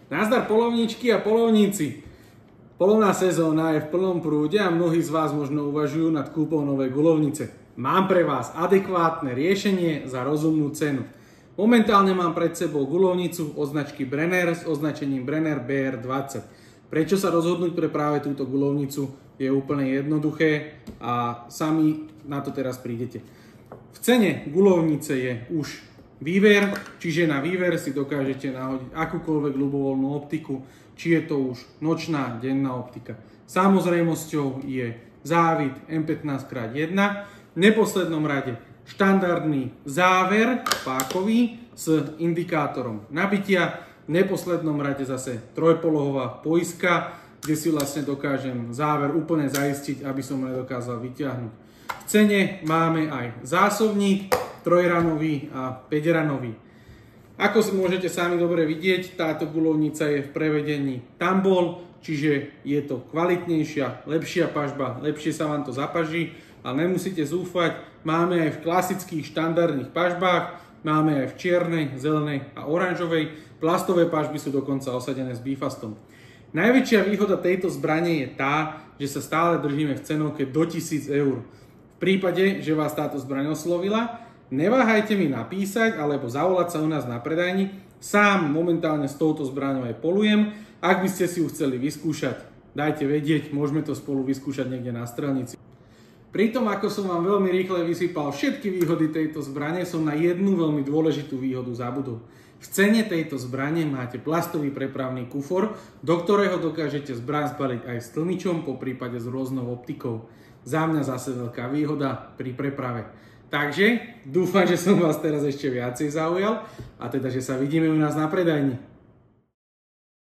Nazdar polovníčky a polovníci. Polovná sezóna je v plnom prúde a mnohí z vás možno uvažujú nad kúpou novej guľovnice. Mám pre vás adekvátne riešenie za rozumnú cenu. Momentálne mám pred sebou guľovnicu od značky Brenner s označením Brenner BR20. Prečo sa rozhodnúť pre práve túto guľovnicu je úplne jednoduché a sami na to teraz prídete. V cene guľovnice je už výver, čiže na výver si dokážete nahodiť akúkoľvek ľubovoľnú optiku, či je to už nočná, denná optika. Samozrejmosťou je závid M15x1, v neposlednom rade štandardný záver pákový s indikátorom nabitia, v neposlednom rade zase trojpolohová poiska, kde si vlastne dokážem záver úplne zaistiť, aby som ho nedokázal vyťahnuť. V cene máme aj zásobník, trojranový a 5-ranový. Ako môžete sami dobre vidieť, táto guľovnica je v prevedení Tambol, čiže je to kvalitnejšia, lepšia pažba, lepšie sa vám to zapaží a nemusíte zúfať. Máme aj v klasických štandardných pažbách, máme aj v čiernej, zelenej a oranžovej. Plastové pažby sú dokonca osadené s bifastom. Najväčšia výhoda tejto zbrane je tá, že sa stále držíme v cenovke do 1000 eur. V prípade, že vás táto zbraň oslovila, neváhajte mi napísať alebo zavolať sa u nás na predajni. Sám momentálne s touto zbraňou aj polujem. Ak by ste si ju chceli vyskúšať, dajte vedieť, môžeme to spolu vyskúšať niekde na strelnici. Pri tom, ako som vám veľmi rýchle vysypal všetky výhody tejto zbrane, som na jednu veľmi dôležitú výhodu zabudol. V cene tejto zbrane máte plastový prepravný kufor, do ktorého dokážete zbraň zbaliť aj s tlmičom, po prípade s rôznou optikou. Za mňa zase veľká výhoda pri preprave. Takže dúfam, že som vás teraz ešte viacej zaujal a teda, že sa vidíme u nás na predajni.